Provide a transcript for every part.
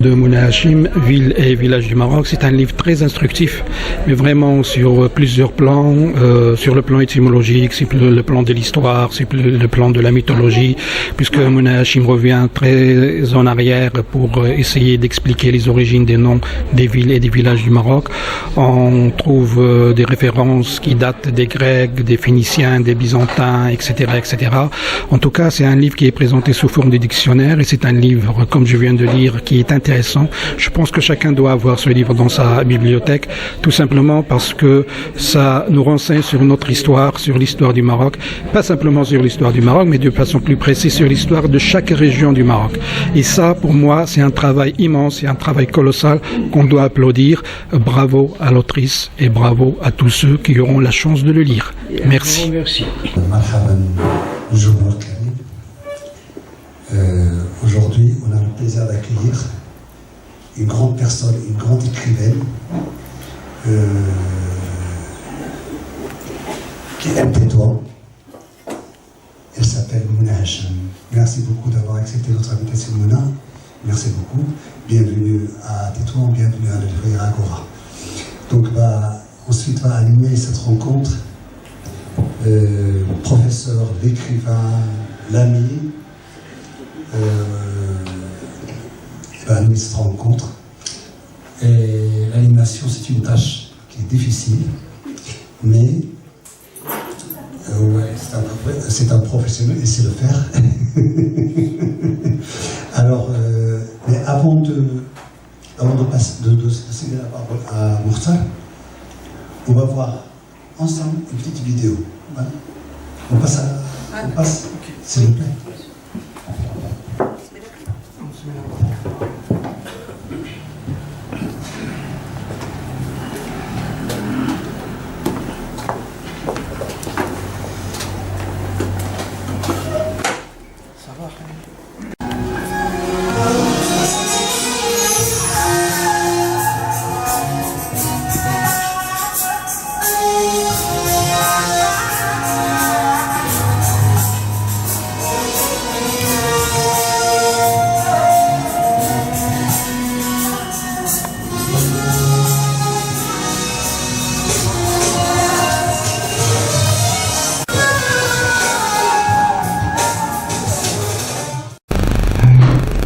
De Mouna Hachim, Ville et village du Maroc. C'est un livre très instructif, mais vraiment sur plusieurs plans, sur le plan étymologique, sur le plan de l'histoire, sur le plan de la mythologie, puisque Mouna Hachim revient très en arrière pour essayer d'expliquer les origines des noms des villes et des villages du Maroc. On trouve des références qui datent des Grecs, des Phéniciens, des Byzantins, etc., etc. En tout cas, c'est un livre qui est présenté sous forme de dictionnaire et c'est un livre, comme je viens de lire, qui est intéressant. Je pense que chacun doit avoir ce livre dans sa bibliothèque, tout simplement parce que ça nous renseigne sur notre histoire, sur l'histoire du Maroc, pas simplement sur l'histoire du Maroc, mais de façon plus précise sur l'histoire de chaque région du Maroc. Et ça, pour moi, c'est un travail immense, c'est un travail colossal qu'on doit applaudir. Bravo à l'autrice et bravo à tous ceux qui auront la chance de le lire. Merci. Aujourd'hui, on a le plaisir d'accueillir une grande personne, une grande écrivaine qui aime Tétouan. Elle s'appelle Mouna Hachim. Merci beaucoup d'avoir accepté notre invitation, Mouna. Merci beaucoup. Bienvenue à Tétouan, bienvenue à la librairie Agora. Donc, ensuite va animer cette rencontre le professeur, l'écrivain, l'ami. Animer cette rencontre. Et l'animation, c'est une tâche qui est difficile, mais c'est un professionnel et c'est le faire. Alors, mais avant de céder la parole à Moursal, on va voir ensemble une petite vidéo. Voilà. On passe, s'il vous plaît.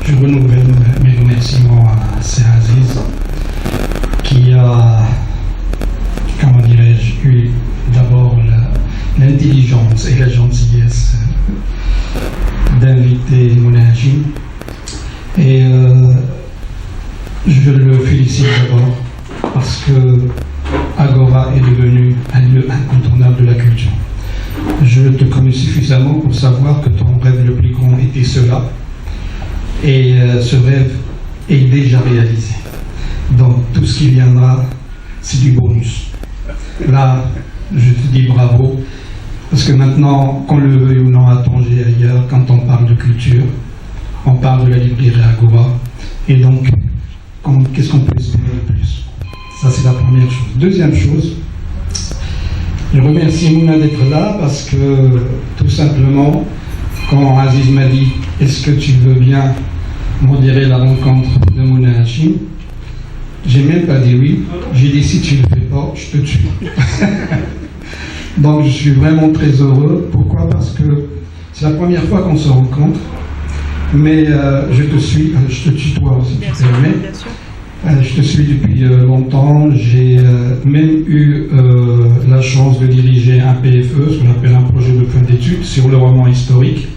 Je renouvelle mes remerciements à Sir Aziz qui a, comment dirais-je, eu d'abord l'intelligence et la gentillesse d'inviter Mouna Hachim. Et Je le félicite d'abord parce que Agora est devenu un lieu incontournable de la culture. Je te connais suffisamment pour savoir que ton rêve le plus grand était cela. Et ce rêve est déjà réalisé. Donc tout ce qui viendra, c'est du bonus. Là, je te dis bravo, parce que maintenant, qu'on le veuille ou non à Tanger et ailleurs, quand on parle de culture, on parle de la librairie Agora. Et donc, qu'est-ce qu'on peut espérer de plus? Ça, c'est la première chose. Deuxième chose, je remercie Mouna d'être là parce que, tout simplement, quand Aziz m'a dit « Est-ce que tu veux bien modérer la rencontre de Mouna Hachim ?» j'ai même pas dit oui. J'ai dit « Si tu ne le fais pas, je te tue. » Donc, je suis vraiment très heureux. Pourquoi? Parce que c'est la première fois qu'on se rencontre. Mais je te suis, je te tutoie aussi, si tu permets. Je te suis depuis longtemps. J'ai même eu la chance de diriger un PFE, ce qu'on appelle un projet de fin d'études, sur le roman historique,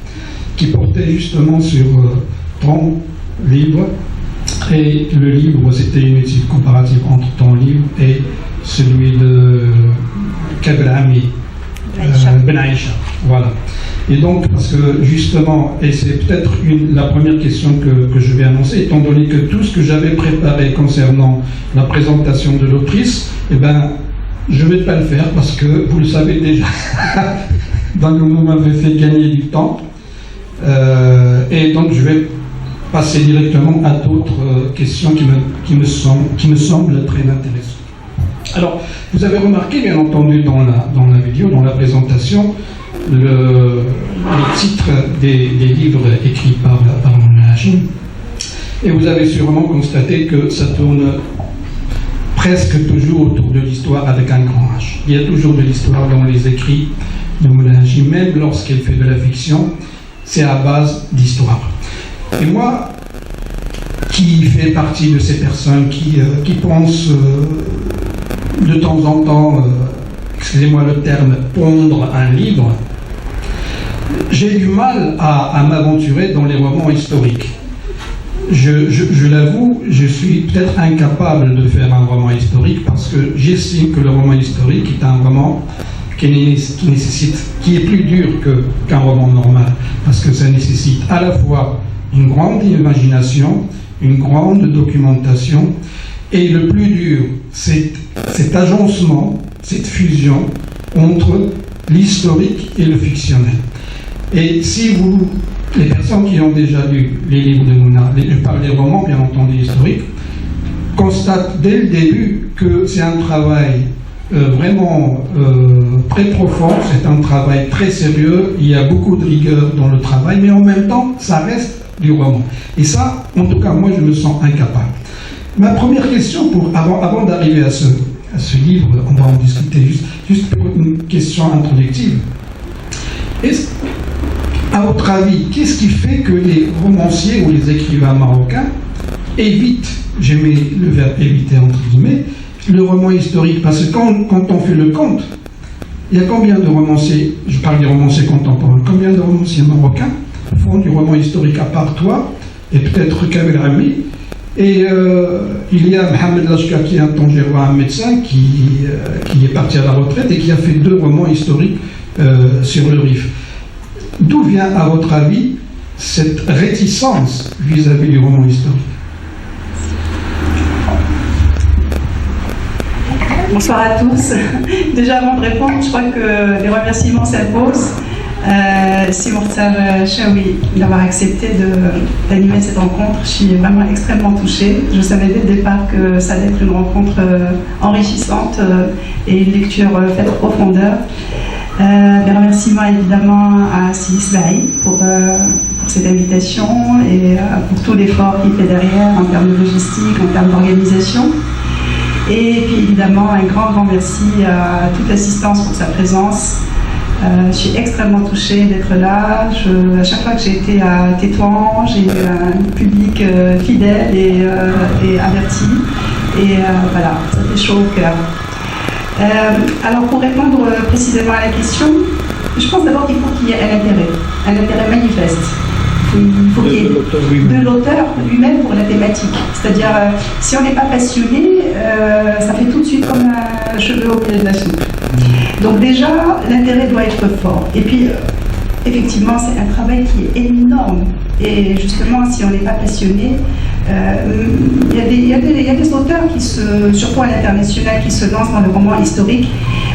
qui portait justement sur ton livre. Et le livre, c'était une étude comparative entre ton livre et celui de Kabel Ami, Ben Aïcha. Voilà. Et donc, parce que justement, et c'est peut-être la première question que je vais annoncer, étant donné que tout ce que j'avais préparé concernant la présentation de l'autrice, eh ben, je ne vais pas le faire parce que vous le savez déjà. Donc, vous m'avez fait gagner du temps. Et donc, je vais passer directement à d'autres questions qui me semblent très intéressantes. Alors, vous avez remarqué, bien entendu, dans la vidéo, dans la présentation, les titres des livres écrits par Mouna Hachim. Et vous avez sûrement constaté que ça tourne presque toujours autour de l'histoire avec un grand H. Il y a toujours de l'histoire dans les écrits de Mouna Hachim, même lorsqu'elle fait de la fiction, c'est à base d'histoire. Et moi, qui fais partie de ces personnes qui pensent de temps en temps, excusez-moi le terme, pondre un livre, j'ai du mal à m'aventurer dans les romans historiques. Je l'avoue, je suis peut-être incapable de faire un roman historique parce que j'estime que le roman historique est un roman qui est plus dur qu'un roman normal, parce que ça nécessite à la fois une grande imagination, une grande documentation, et le plus dur, c'est cet agencement, cette fusion entre l'historique et le fictionnel. Et si les personnes qui ont déjà lu les livres de Mouna, je parle des romans bien entendu historiques, constatent dès le début que c'est un travail vraiment très profond, c'est un travail très sérieux, il y a beaucoup de rigueur dans le travail, mais en même temps, ça reste du roman. Et ça, en tout cas, moi, je me sens incapable. Ma première question, avant d'arriver à ce livre, on va en discuter juste pour une question introductive. À votre avis, qu'est-ce qui fait que les romanciers ou les écrivains marocains évitent, j'ai mis le verbe éviter entre guillemets, le roman historique? Parce que quand on fait le compte, il y a combien de romanciers, je parle des romanciers contemporains, combien de romanciers marocains font du roman historique à part toi, et peut-être Kabel Ami, et il y a Mohamed Lachka qui est un Tangérois, un médecin qui est parti à la retraite et qui a fait 2 romans historiques sur le Rif. D'où vient, à votre avis, cette réticence vis-à-vis du roman historique? Bonsoir à tous. Déjà avant de répondre, je crois que les remerciements s'imposent. Si Mourtar Chaoui d'avoir accepté d'animer cette rencontre, je suis vraiment extrêmement touchée. Je savais dès le départ que ça allait être une rencontre enrichissante et une lecture faite en profondeur. Des remerciements évidemment à Silis Baï pour cette invitation et pour tout l'effort qu'il fait derrière en termes de logistique, en termes d'organisation. Et puis évidemment un grand merci à toute l'assistance pour sa présence. Je suis extrêmement touchée d'être là. À chaque fois que j'ai été à Tétouan, j'ai eu un public fidèle et averti. Et voilà, ça fait chaud au cœur. Alors pour répondre précisément à la question, je pense d'abord qu'il faut qu'il y ait un intérêt manifeste. Il de l'auteur lui-même pour la thématique. C'est-à-dire, si on n'est pas passionné, ça fait tout de suite comme un cheveu au milieu de la soupe. Donc déjà, l'intérêt doit être fort. Et puis, effectivement, c'est un travail qui est énorme. Et justement, si on n'est pas passionné, il y a des auteurs qui surtout à l'international, qui se lancent dans le roman historique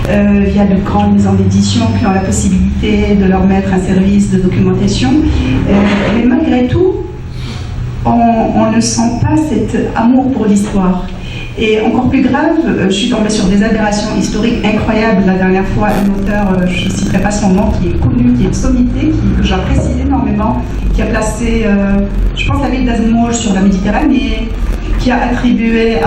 via de grandes maisons d'édition qui ont la possibilité de leur mettre un service de documentation. Mais malgré tout, on ne sent pas cet amour pour l'histoire. Et encore plus grave, je suis tombée sur des aberrations historiques incroyables la dernière fois. Un auteur, je ne citerai pas son nom, qui est connu, qui est sommité, que j'apprécie énormément, qui a placé, je pense, la ville d'Azemmour sur la Méditerranée, qui a attribué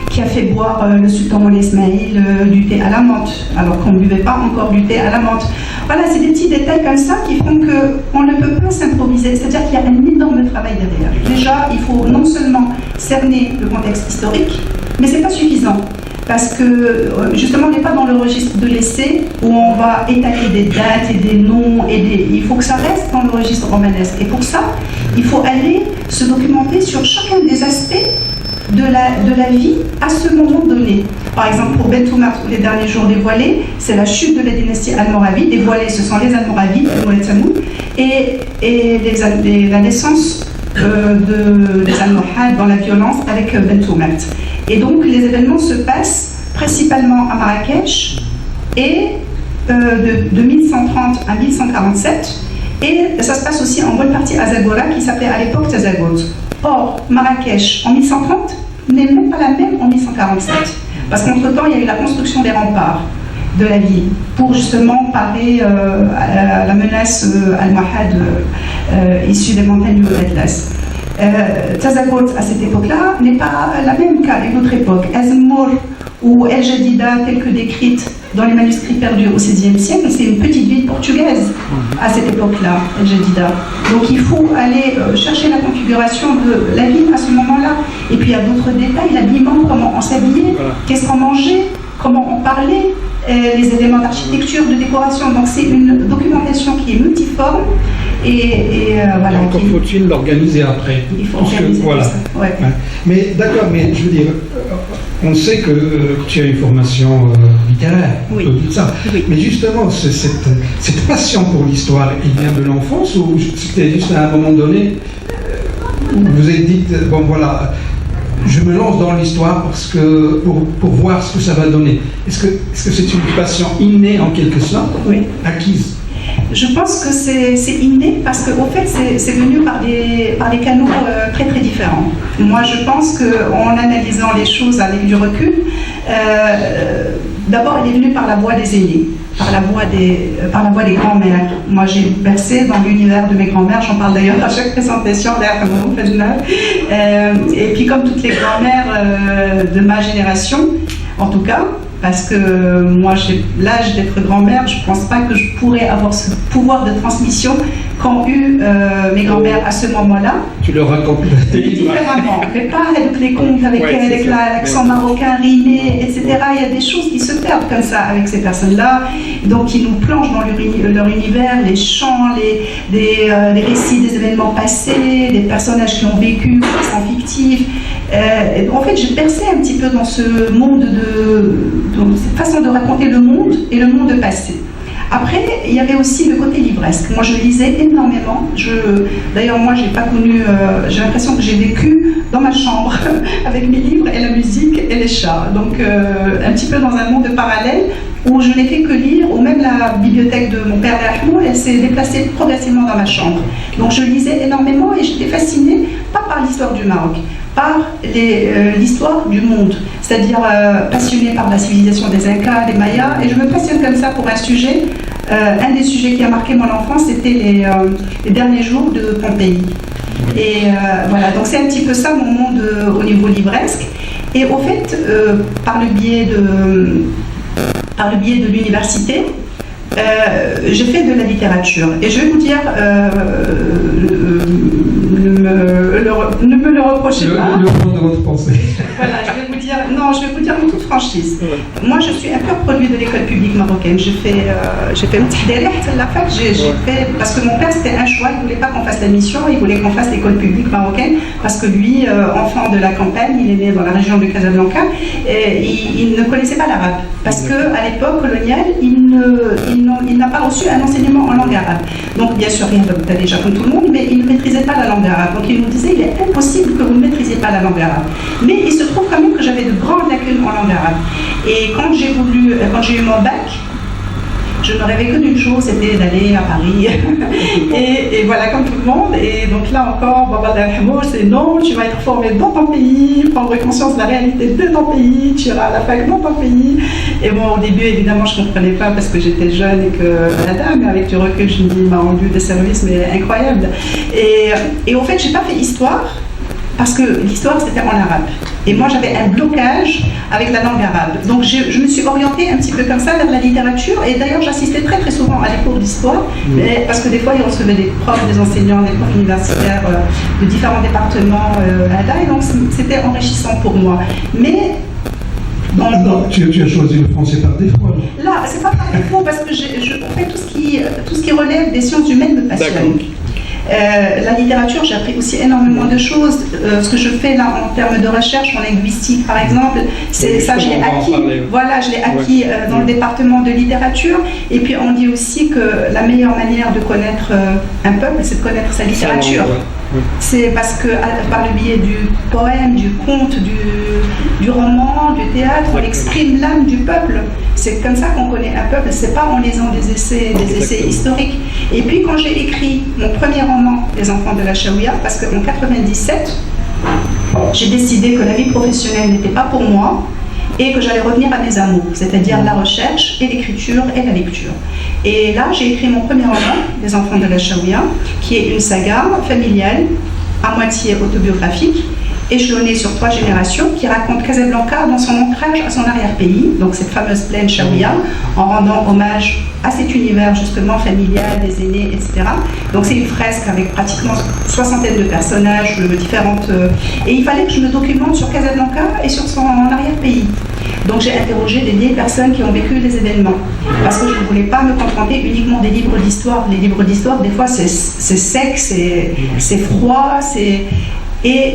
qui a fait boire le sultan Moulay Ismaïl du thé à la menthe, alors qu'on ne buvait pas encore du thé à la menthe. Voilà, c'est des petits détails comme ça qui font qu'on ne peut pas s'improviser, c'est-à-dire qu'il y a un énorme travail derrière. Déjà, il faut non seulement cerner le contexte historique, mais ce n'est pas suffisant. Parce que justement, on n'est pas dans le registre de l'essai où on va étaler des dates et des noms, il faut que ça reste dans le registre romanesque. Et pour ça, il faut aller se documenter sur chacun des aspects de la vie à ce moment donné. Par exemple, pour Bentoumart, les derniers jours dévoilés, c'est la chute de la dynastie almoravide. Dévoilés, ce sont les Almoravides, et la naissance des Almohades dans la violence avec Bentoumart. Et donc, les événements se passent principalement à Marrakech et de 1130 à 1147. Et ça se passe aussi en bonne partie à Zagora, qui s'appelait à l'époque Tazaghut. Or, Marrakech en 1130 n'est même pas la même en 1147. Parce qu'entre-temps, il y a eu la construction des remparts de la ville pour justement parer à la menace almohade issue des montagnes du Atlas. Tazaghut, à cette époque-là, n'est pas la même qu'à une autre époque. Azemmour ou El Jadida, telle que décrite dans les manuscrits perdus au XVIe siècle, c'est une petite ville portugaise à cette époque-là, El Jadida. Donc il faut aller chercher la configuration de la ville à ce moment-là. Et puis il y a d'autres détails, l'habillement, comment on s'habillait, qu'est-ce qu'on mangeait, comment on parlait, les éléments d'architecture, de décoration. Donc c'est une documentation qui est multiforme. Voilà, encore faut-il l'organiser après. Il faut organiser voilà. ça. Ouais. Mais d'accord, mais je veux dire, on sait que tu as une formation littéraire, oui. On peut dire ça. Oui. Mais justement, cette passion pour l'histoire, il vient de l'enfance ou c'était juste à un moment donné où vous vous êtes dit, bon voilà, je me lance dans l'histoire parce que pour voir ce que ça va donner. Est-ce que c'est une passion innée en quelque sorte, oui. Acquise? Je pense que c'est inné parce qu'au fait, c'est venu par des canaux très très différents. Moi, je pense qu'en analysant les choses avec du recul, d'abord, il est venu par la voix des aînés, par la voix des grands-mères. Moi, j'ai bercé dans l'univers de mes grands-mères, j'en parle d'ailleurs à chaque présentation, et puis comme toutes les grands-mères de ma génération, en tout cas, parce que moi j'ai l'âge d'être grand-mère, je ne pense pas que je pourrais avoir ce pouvoir de transmission qu'ont eu mes grands-mères à ce moment-là. Tu le racontes différemment, mais pas avec les contes, avec l'accent marocain rimé, etc. Il y a des choses qui se perdent comme ça avec ces personnes-là, donc qui nous plongent dans leur univers, les chants, des récits des événements passés, des personnages qui ont vécu, qui sont fictifs. En fait, j'ai percé un petit peu dans ce monde dans cette façon de raconter le monde et le monde passé. Après, il y avait aussi le côté livresque. Moi, je lisais énormément. D'ailleurs, moi, j'ai pas connu. J'ai l'impression que j'ai vécu dans ma chambre avec mes livres et la musique et les chats. Donc, un petit peu dans un monde parallèle où je n'ai fait que lire, ou même la bibliothèque de mon père Rahmou, elle s'est déplacée progressivement dans ma chambre. Donc, je lisais énormément et j'étais fascinée, pas par l'histoire du Maroc, par l'histoire du monde, c'est-à-dire passionnée par la civilisation des Incas, des Mayas, et je me passionne comme ça pour un sujet. Un des sujets qui a marqué mon enfance, c'était les derniers jours de Pompéi. Et voilà, donc c'est un petit peu ça mon monde au niveau livresque. Et au fait, par le biais de l'université, j'ai fait de la littérature. Et je vais vous dire, ne me le reprochez pas. Le fond de votre pensée. Voilà, je vais vous dire, non, Non, je vais vous dire en toute franchise. Moi, je suis un pur produit de l'école publique marocaine. J'ai fait la fac, j'ai fait parce que mon père c'était un choix. Il voulait pas qu'on fasse la mission, il voulait qu'on fasse l'école publique marocaine parce que lui, enfant de la campagne, il est né dans la région de Casablanca et il ne connaissait pas l'arabe parce que à l'époque coloniale, il n'a pas reçu un enseignement en langue arabe. Donc bien sûr, il y a déjà comme tout le monde, mais il ne maîtrisait pas la langue arabe. Donc il nous disait, il est impossible que vous ne maîtrisiez pas la langue arabe. Mais il se trouve quand même que j'avais de grandes lacunes en langue arabe. Et quand j'ai eu mon bac, je ne rêvais que d'une chose, c'était d'aller à Paris. et voilà, comme tout le monde. Et donc là encore, c'est non, tu vas être formé dans ton pays, prendre conscience de la réalité de ton pays, tu iras à la fac dans ton pays. Et bon, au début, évidemment, je ne comprenais pas parce que j'étais jeune et que mais avec du recul, je me dis, il m'a rendu des services mais incroyables. Et au fait, je n'ai pas fait histoire. Parce que l'histoire, c'était en arabe. Et moi, j'avais un blocage avec la langue arabe. Donc, je me suis orientée un petit peu comme ça vers la littérature. Et d'ailleurs, j'assistais très, très souvent à des cours d'histoire. Parce que des fois, ils recevaient des profs, des enseignants, des profs universitaires de différents départements là. Et donc, c'était enrichissant pour moi. Mais... Tu as choisi le français par défaut. Là, c'est pas par défaut, parce que en fait, tout ce qui relève des sciences humaines me passionne. La littérature, j'ai appris aussi énormément de choses. Ce que je fais là en termes de recherche en linguistique, par exemple, ça je l'ai acquis. Voilà, je l'ai acquis dans le département de littérature. Et puis on dit aussi que la meilleure manière de connaître un peuple, c'est de connaître sa littérature. C'est parce que par le biais du poème, du conte, du roman, du théâtre, on exprime l'âme du peuple. C'est comme ça qu'on connaît un peuple, c'est pas en lisant des essais historiques. Et puis quand j'ai écrit mon premier roman, Les enfants de la Chaouia, parce qu'en 97, j'ai décidé que la vie professionnelle n'était pas pour moi et que j'allais revenir à mes amours, c'est-à-dire la recherche et l'écriture et la lecture. Et là, j'ai écrit mon premier roman, Les enfants de la Chaouia, qui est une saga familiale, à moitié autobiographique, échelonnée sur 3 générations, qui raconte Casablanca dans son ancrage à son arrière-pays, donc cette fameuse plaine Chaouia, en rendant hommage à cet univers justement familial, des aînés, etc. Donc c'est une fresque avec pratiquement 60 de personnages différentes. Et il fallait que je me documente sur Casablanca et sur son arrière-pays. Donc j'ai interrogé des vieilles personnes qui ont vécu les événements, parce que je ne voulais pas me contenter uniquement des livres d'histoire. Les livres d'histoire, des fois, c'est sec, c'est froid, Et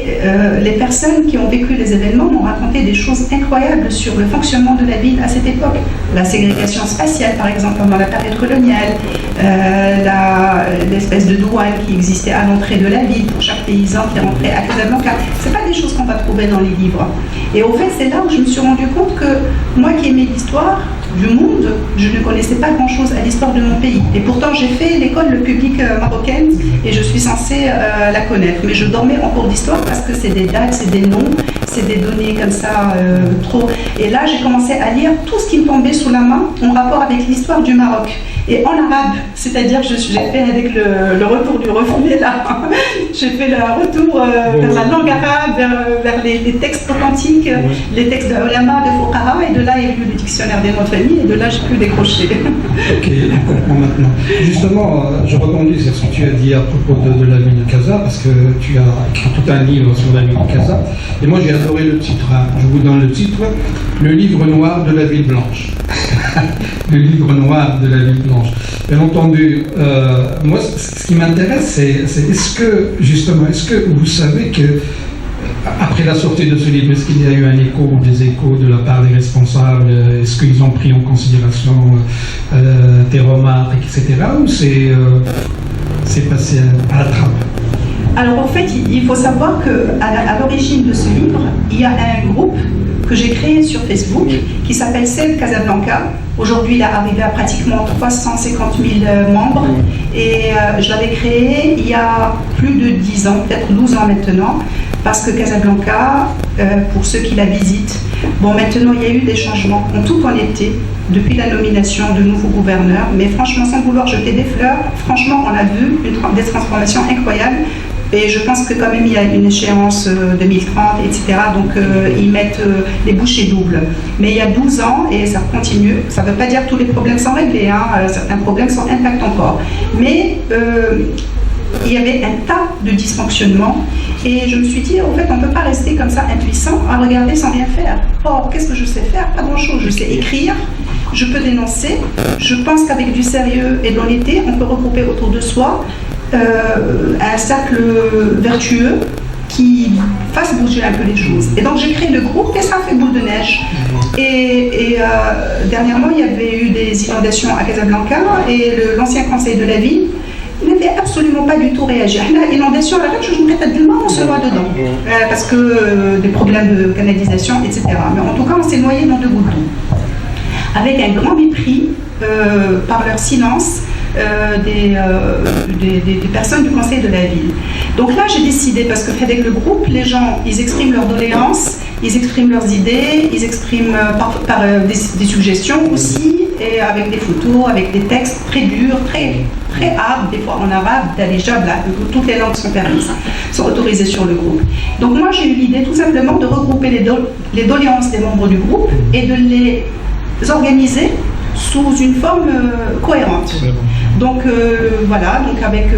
les personnes qui ont vécu les événements m'ont raconté des choses incroyables sur le fonctionnement de la ville à cette époque. La ségrégation spatiale, par exemple, pendant la période coloniale, l'espèce de douane qui existait à l'entrée de la ville pour chaque paysan qui rentrait à Casablanca. Ce n'est pas des choses qu'on va trouver dans les livres. Et au fait, c'est là où je me suis rendu compte que moi qui aimais l'histoire du monde, je ne connaissais pas grand-chose à l'histoire de mon pays. Et pourtant, j'ai fait l'école publique marocaine et je suis censée la connaître. Mais je dormais en cours d'histoire parce que c'est des dates, c'est des noms, c'est des données comme ça, trop. Et là, j'ai commencé à lire tout ce qui me tombait sous la main en rapport avec l'histoire du Maroc. Et en arabe, c'est-à-dire que j'ai fait avec le retour du reflet là, j'ai fait le retour vers la langue arabe, vers les textes authentiques, les textes de ulama, de fuqaha, et de là il y a eu le dictionnaire des noms de famille, et de là j'ai pu décrocher. Ok, on comprend maintenant. Justement, je rebondis sur ce que tu as dit à propos de la ville de Casa, parce que tu as écrit tout un livre sur la ville de Casa, et moi j'ai adoré le titre. Je vous donne le titre, Le livre noir de la ville blanche. Le livre noir de la ville blanche. Bien entendu, moi, ce qui m'intéresse, c'est est-ce que vous savez que après la sortie de ce livre, est-ce qu'il y a eu un écho ou des échos de la part des responsables? Est-ce qu'ils ont pris en considération tes remarques, etc. Ou c'est passé à la trappe? Alors en fait, il faut savoir qu'à l'origine de ce livre, il y a un groupe que j'ai créé sur Facebook qui s'appelle Save Casablanca. Aujourd'hui, il est arrivé à pratiquement 350 000 membres et je l'avais créé il y a plus de 10 ans, peut-être 12 ans maintenant, parce que Casablanca, pour ceux qui la visitent, bon maintenant il y a eu des changements en tout en été, depuis la nomination de nouveaux gouverneurs, mais franchement sans vouloir jeter des fleurs, franchement on a vu des transformations incroyables. Et je pense que quand même il y a une échéance 2030, etc. Donc ils mettent les bouchées doubles. Mais il y a 12 ans et ça continue. Ça ne veut pas dire que tous les problèmes sont réglés. Certains problèmes sont intacts encore. Mais il y avait un tas de dysfonctionnements. Et je me suis dit, en fait, on ne peut pas rester comme ça impuissant à regarder sans rien faire. Or, qu'est-ce que je sais faire? Pas grand-chose. Je sais écrire, je peux dénoncer. Je pense qu'avec du sérieux et de l'honnêteté, on peut regrouper autour de soi un cercle vertueux qui fasse bouger un peu les choses. Et donc j'ai créé le groupe et ça a fait boule de neige. Et dernièrement, il y avait eu des inondations à Casablanca et l'ancien conseil de la ville n'avait absolument pas du tout réagi. L'inondation, à la fin, je me répète tellement, on se noie dedans. Parce que des problèmes de canalisation, etc. Mais en tout cas, on s'est noyé dans 2 gouttes d'eau. Avec un grand mépris, par leur silence, des personnes du conseil de la ville. Donc là, j'ai décidé, parce que avec le groupe, les gens, ils expriment leurs doléances, ils expriment leurs idées, ils expriment par des suggestions aussi, et avec des photos, avec des textes très durs, très âpres, des fois en arabe, d'Alija, toutes les langues sont permises, sont autorisées sur le groupe. Donc moi, j'ai eu l'idée tout simplement de regrouper les doléances des membres du groupe et de les organiser sous une forme cohérente. Donc voilà, donc avec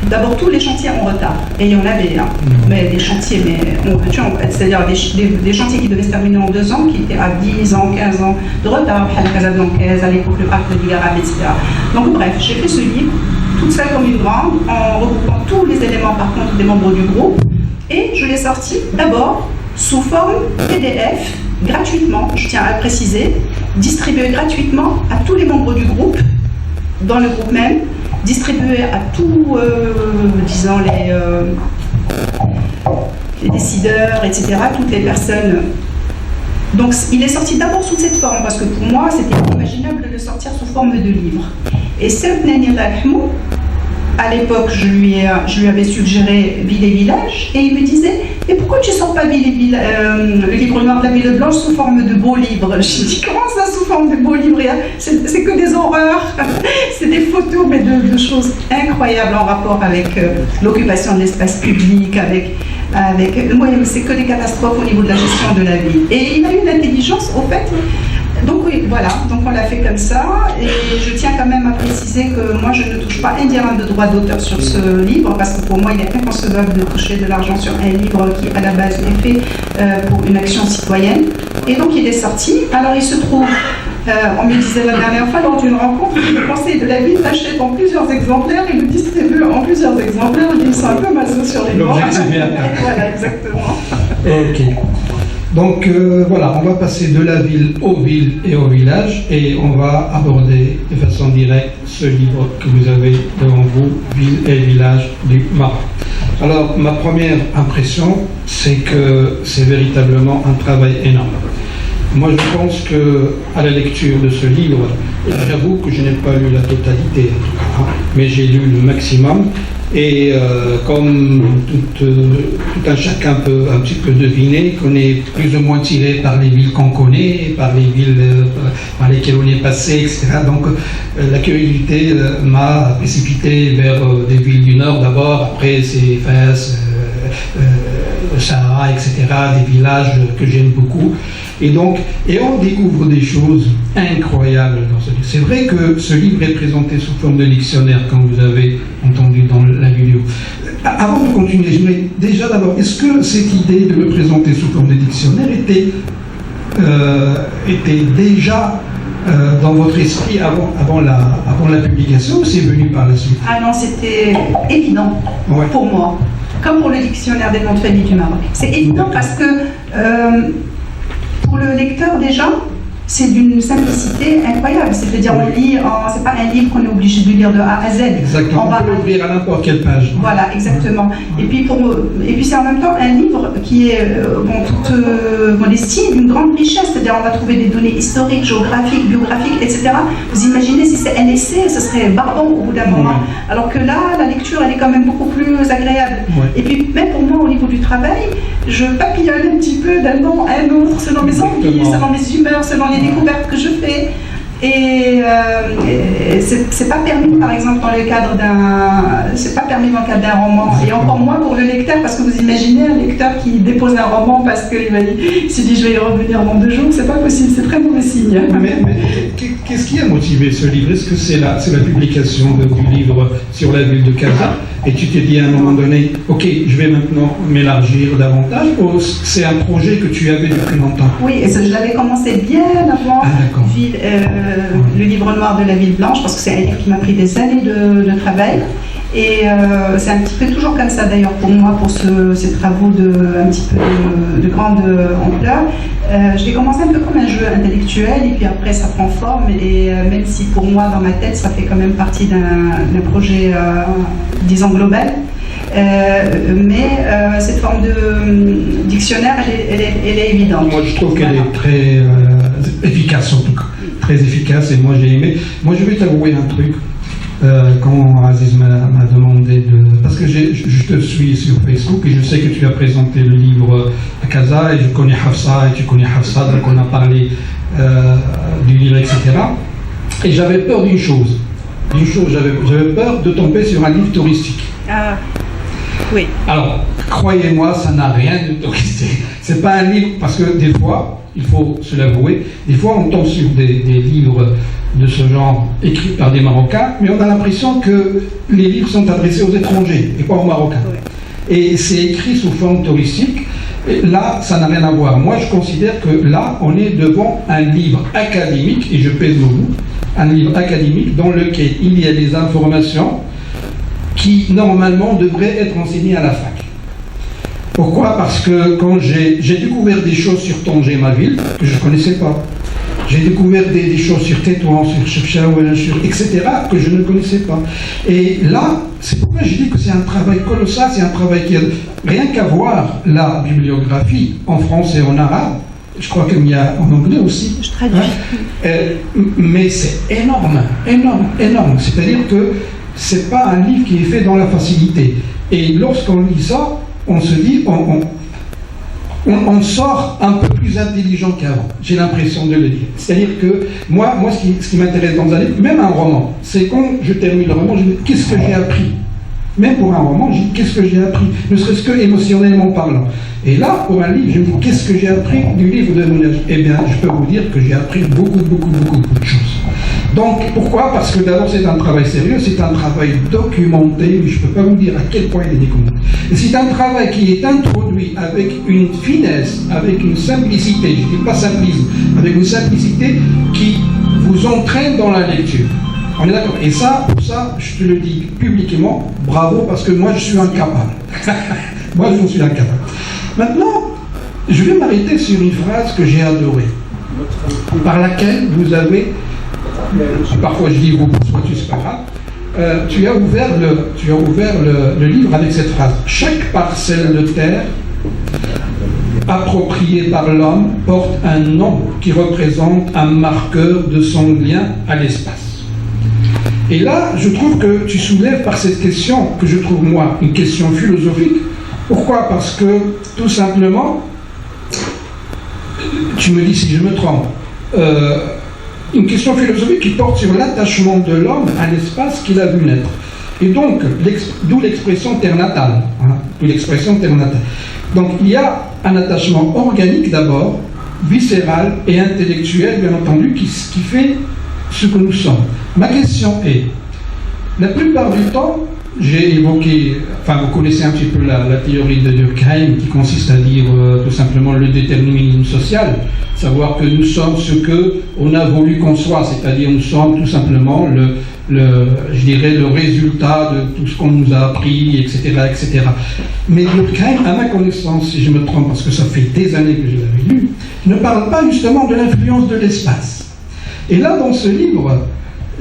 d'abord tous les chantiers en retard, et il y en avait, hein, mais des chantiers, c'est-à-dire des chantiers qui devaient se terminer en 2 ans, qui étaient à 10 ans, 15 ans de retard, à Casablancaise, à l'époque le parc de Digarab, etc. Donc bref, j'ai fait ce livre, toute seule comme une grande, en regroupant tous les éléments par contre des membres du groupe, et je l'ai sorti d'abord sous forme PDF, gratuitement, je tiens à le préciser, distribué gratuitement à tous les membres du groupe, dans le groupe même, distribué à tous, disons, les décideurs, etc., toutes les personnes. Donc il est sorti d'abord sous cette forme, parce que pour moi, c'était inimaginable de le sortir sous forme de livre. Et Serp Nani Rahmou, à l'époque, je lui avais suggéré Ville et Village, et il me disait, et pourquoi tu ne sors pas le livre noir de la Ville Blanche sous forme de beau livre? Je me dis, comment ça sous forme de beau livre? C'est que des horreurs, c'est des photos, mais de choses incroyables en rapport avec l'occupation de l'espace public, moi, c'est que des catastrophes au niveau de la gestion de la ville. Et il a eu l'intelligence, au fait. Donc oui, voilà, donc on l'a fait comme ça, et je tiens quand même à préciser que moi je ne touche pas un dirham de droit d'auteur sur ce livre, parce que pour moi il est inconcevable de toucher de l'argent sur un livre qui à la base est fait pour une action citoyenne. Et donc il est sorti. Alors il se trouve, on me disait la dernière fois lors d'une rencontre, le conseil de la ville l'achète en plusieurs exemplaires et le distribue en plusieurs exemplaires, ils sont un peu maso sur les bords. L'objectif est atteint. Voilà, exactement. Ok. Donc voilà, on va passer de la ville aux villes et aux villages, et on va aborder de façon directe ce livre que vous avez devant vous, Villes et villages du Maroc. Alors ma première impression, c'est que c'est véritablement un travail énorme. Moi je pense que à la lecture de ce livre, j'avoue que je n'ai pas lu la totalité en tout cas, hein, mais j'ai lu le maximum. Et comme tout un chacun peut un petit peu deviner qu'on est plus ou moins tiré par les villes qu'on connaît, par les villes par lesquelles on est passé, etc. Donc la curiosité m'a précipité vers des villes du Nord d'abord, après c'est Fès, Sahara, etc., des villages que j'aime beaucoup. Et on découvre des choses incroyables dans ce livre. C'est vrai que ce livre est présenté sous forme de dictionnaire, comme vous avez entendu dans la vidéo. Avant de continuer, je voudrais déjà d'abord, est-ce que cette idée de le présenter sous forme de dictionnaire était déjà dans votre esprit avant la publication, ou c'est venu par la suite? Ah non, c'était évident pour moi, comme pour le dictionnaire des noms de famille du Maroc. C'est évident parce que pour le lecteur déjà, c'est d'une simplicité incroyable. C'est-à-dire, on lit, c'est pas un livre qu'on est obligé de lire de A à Z. Exactement. On peut l'ouvrir à n'importe quelle page. Voilà, exactement. Et puis c'est en même temps un livre qui est les signes d'une grande richesse. C'est-à-dire, on va trouver des données historiques, géographiques, biographiques, etc. Vous imaginez si c'est un essai, ce serait barbant au bout d'un moment. Alors que là, la lecture, elle est quand même beaucoup plus agréable. Et puis, même pour moi, au niveau du travail, je papillonne un petit peu d'un nom à un autre, selon mes envies, selon mes humeurs, selon les découvertes que je fais. Et c'est pas permis, par exemple, dans le cadre d'un roman, et encore moins pour le lecteur, parce que vous imaginez un lecteur qui dépose un roman parce qu'il se dit je vais y revenir dans 2 jours, c'est pas possible, c'est très mauvais signe. Mais qu'est-ce qui a motivé ce livre? Est-ce que c'est la publication du livre sur la ville de Casa, et tu t'es dit à un moment donné, ok, je vais maintenant m'élargir davantage, ou c'est un projet que tu avais depuis longtemps? Oui, et ça, je l'avais commencé bien avant le livre noir de la ville blanche, parce que c'est un livre qui m'a pris des années de travail. Et c'est un petit peu toujours comme ça d'ailleurs pour moi, pour ces travaux un petit peu de grande ampleur. Je l'ai commencé un peu comme un jeu intellectuel, et puis après ça prend forme, et même si pour moi dans ma tête ça fait quand même partie d'un projet disons global, mais cette forme de dictionnaire elle est évidente. Moi je trouve qu'elle est très efficace, en tout cas très efficace, et moi j'ai aimé. Moi je vais t'avouer un truc. Quand Aziz m'a demandé parce que je te suis sur Facebook et je sais que tu as présenté le livre à Casa, et je connais Hafsa et tu connais Hafsa, donc on a parlé du livre, etc. Et j'avais peur d'une chose, j'avais peur de tomber sur un livre touristique. Ah, oui. Alors, croyez-moi, ça n'a rien de touristique. C'est pas un livre, parce que des fois, il faut se l'avouer, des fois on tombe sur des livres de ce genre écrits par des Marocains, mais on a l'impression que les livres sont adressés aux étrangers et pas aux Marocains. Ouais. Et c'est écrit sous forme touristique. Et là, ça n'a rien à voir. Moi, je considère que là, on est devant un livre académique, et je pèse le mot, un livre académique dans lequel il y a des informations qui, normalement, devraient être enseignées à la fac. Pourquoi? Parce que quand j'ai découvert des choses sur Tanger, ma ville, que je ne connaissais pas. J'ai découvert des choses sur Tétouan, sur Chefchaouen, etc., que je ne connaissais pas. Et là, c'est pourquoi je dis que c'est un travail colossal, c'est un travail qui a rien qu'à voir la bibliographie en français et en arabe. Je crois qu'il y a en anglais aussi. Je traduis. Mais c'est énorme, énorme, énorme. C'est-à-dire que c'est pas un livre qui est fait dans la facilité. Et lorsqu'on lit ça, on se dit, on sort un peu plus intelligent qu'avant, j'ai l'impression de le dire. C'est-à-dire que moi ce qui m'intéresse dans un livre, même un roman, c'est quand je termine le roman, je me dis qu'est-ce que j'ai appris. Même pour un roman, je dis qu'est-ce que j'ai appris, ne serait-ce que émotionnellement parlant. Et là, pour un livre, je me dis qu'est-ce que j'ai appris du livre de Mounaj. Eh bien, je peux vous dire que j'ai appris beaucoup de choses. Donc, pourquoi? Parce que d'abord, c'est un travail sérieux, c'est un travail documenté, mais je ne peux pas vous dire à quel point il est documenté. Et c'est un travail qui est introduit avec une finesse, avec une simplicité, je ne dis pas simplisme, avec une simplicité qui vous entraîne dans la lecture. On est d'accord? Et ça, pour ça, je te le dis publiquement, bravo, parce que moi, je suis incapable. Moi, je suis incapable. Maintenant, je vais m'arrêter sur une phrase que j'ai adorée, par laquelle vous avez, parfois je dis vous, soit tu, c'est pas grave, tu as ouvert le livre avec cette phrase. Chaque parcelle de terre appropriée par l'homme porte un nom qui représente un marqueur de son lien à l'espace. Et là, je trouve que tu soulèves par cette question, que je trouve moi une question philosophique. Pourquoi? Parce que, tout simplement, tu me dis si je me trompe, une question philosophique qui porte sur l'attachement de l'homme à l'espace qu'il a vu naître. Et donc, d'où l'expression terre natale. Hein, d'où l'expression terre natale. Donc, il y a un attachement organique d'abord, viscéral et intellectuel, bien entendu, qui fait ce que nous sommes. Ma question est, la plupart du temps, j'ai évoqué, enfin vous connaissez un petit peu la théorie de Durkheim qui consiste à dire tout simplement le déterminisme social, savoir que nous sommes ce qu'on a voulu qu'on soit, c'est-à-dire nous sommes tout simplement je dirais le résultat de tout ce qu'on nous a appris, etc., etc. Mais Durkheim, à ma connaissance, si je me trompe, parce que ça fait des années que je l'avais lu, ne parle pas justement de l'influence de l'espace. Et là, dans ce livre,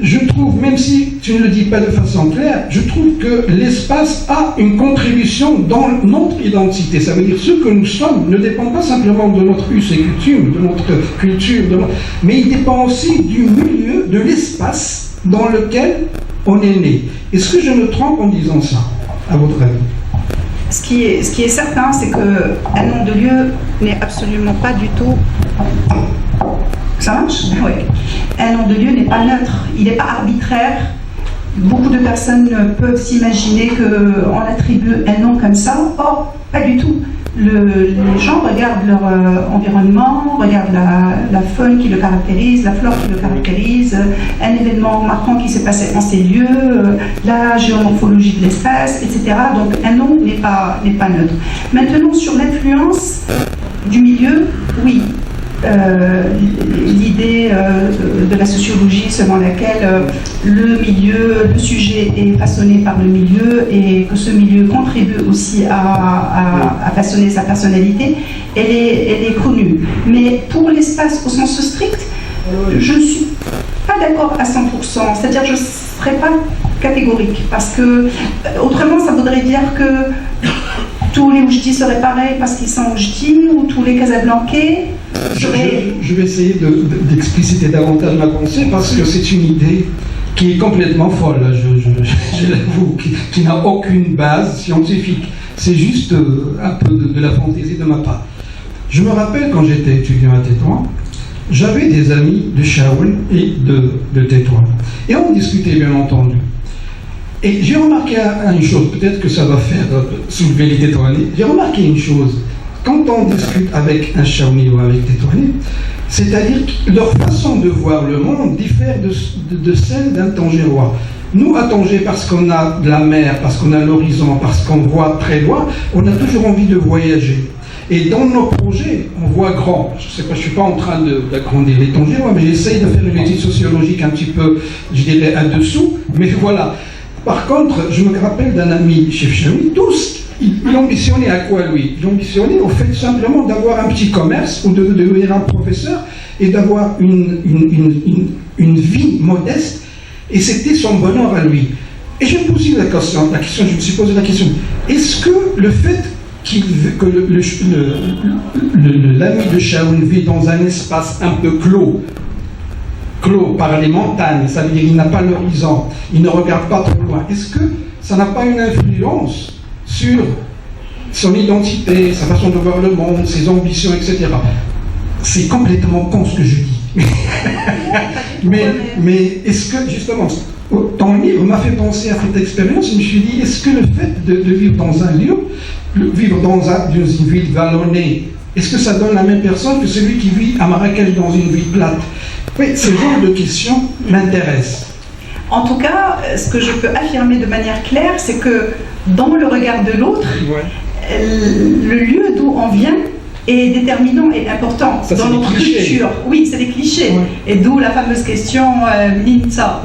je trouve, même si tu ne le dis pas de façon claire, je trouve que l'espace a une contribution dans notre identité. Ça veut dire que ce que nous sommes ne dépend pas simplement de notre us et coutume, de notre culture, mais il dépend aussi du milieu, de l'espace dans lequel on est né. Est-ce que je me trompe en disant ça, à votre avis? Ce qui est certain, c'est qu'un nom de lieu n'est absolument pas du tout... Ça marche? Oui. Un nom de lieu n'est pas neutre, il n'est pas arbitraire. Beaucoup de personnes peuvent s'imaginer qu'on attribue un nom comme ça. Or, pas du tout. Les gens regardent leur environnement, regardent la faune qui le caractérise, la flore qui le caractérise, un événement marquant qui s'est passé en ces lieux, la géomorphologie de l'espace, etc. Donc un nom n'est pas neutre. Maintenant, sur l'influence du milieu, oui. L'idée de la sociologie selon laquelle le sujet est façonné par le milieu et que ce milieu contribue aussi à façonner sa personnalité, elle est connue. Mais pour l'espace au sens strict, je ne suis pas d'accord à 100%, c'est-à-dire je ne serais pas catégorique, parce que autrement ça voudrait dire que tous les Oujdi seraient pareils parce qu'ils sont Oujdi, ou tous les Casablancais seraient... Je vais essayer d'expliciter davantage ma pensée, parce que c'est une idée qui est complètement folle, je l'avoue, qui n'a aucune base scientifique. C'est juste un peu de la fantaisie de ma part. Je me rappelle quand j'étais étudiant à Tétouan, j'avais des amis de Chaoul et de Tétouan. Et on discutait bien entendu. Et j'ai remarqué une chose, peut-être que ça va faire soulever les Tétouanais. J'ai remarqué une chose, quand on discute avec un Chaouni ou avec Tétouanais, c'est-à-dire que leur façon de voir le monde diffère de celle d'un Tangérois. Nous, à Tanger, parce qu'on a de la mer, parce qu'on a l'horizon, parce qu'on voit très loin, on a toujours envie de voyager. Et dans nos projets, on voit grand. Je sais pas, je suis pas en train d'agrandir les Tangérois, mais j'essaye de faire une étude sociologique un petit peu, je dirais, en dessous, mais voilà. Par contre, je me rappelle d'un ami chef Chaoui, tous, ils ambitionnaient à quoi lui? Ils ambitionnaient au fait simplement d'avoir un petit commerce ou de devenir un professeur et d'avoir une vie modeste, et c'était son bonheur à lui. Et je me posais je me suis posé la question, est-ce que le fait que l'ami de Chaoui vit dans un espace un peu clos par les montagnes, ça veut dire qu'il n'a pas l'horizon, il ne regarde pas trop loin. Est-ce que ça n'a pas une influence sur son identité, sa façon de voir le monde, ses ambitions, etc. C'est complètement con ce que je dis. mais est-ce que, justement, ton livre m'a fait penser à cette expérience, je me suis dit, est-ce que le fait de vivre dans un lieu, vivre dans une ville vallonnée, est-ce que ça donne la même personne que celui qui vit à Marrakech dans une ville plate? Oui, ce genre de questions m'intéresse. En tout cas, ce que je peux affirmer de manière claire, c'est que dans le regard de l'autre, le lieu d'où on vient est déterminant et important ça, dans notre culture. Oui, c'est des clichés. Ouais. Et d'où la fameuse question Ninsa,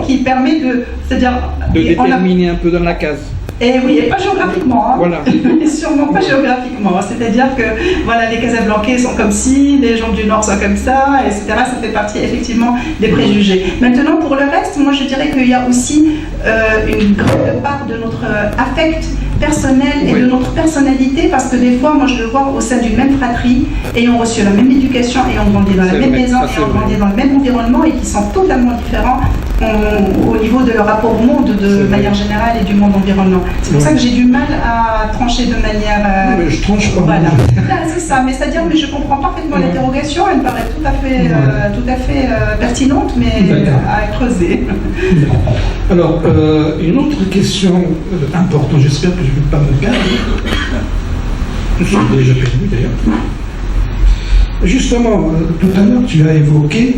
qui permet de, c'est-à-dire, de déterminer un peu dans la case. Et oui, et pas géographiquement, hein. Voilà. Et sûrement pas géographiquement. C'est-à-dire que voilà, les Casablancais sont comme ci, les gens du Nord sont comme ça, etc. Ça fait partie effectivement des préjugés. Maintenant, pour le reste, moi je dirais qu'il y a aussi une grande part de notre affect personnel et de notre personnalité, parce que des fois, moi je le vois au sein d'une même fratrie, ayant reçu la même éducation, ayant grandi dans la même maison, ayant grandi dans le même environnement, et qui sont totalement différents au niveau de leur rapport au monde de manière générale et du monde environnement. C'est pour ça que j'ai du mal à trancher de manière... Non, mais je tranche pas. Voilà, c'est ça. Mais c'est-à-dire, mais je comprends parfaitement l'interrogation, elle me paraît tout à fait pertinente, mais à creuser. Alors, une autre question importante, j'espère que je ne vais pas me perdre. Je suis déjà perdu d'ailleurs. Justement, tout à l'heure, tu as évoqué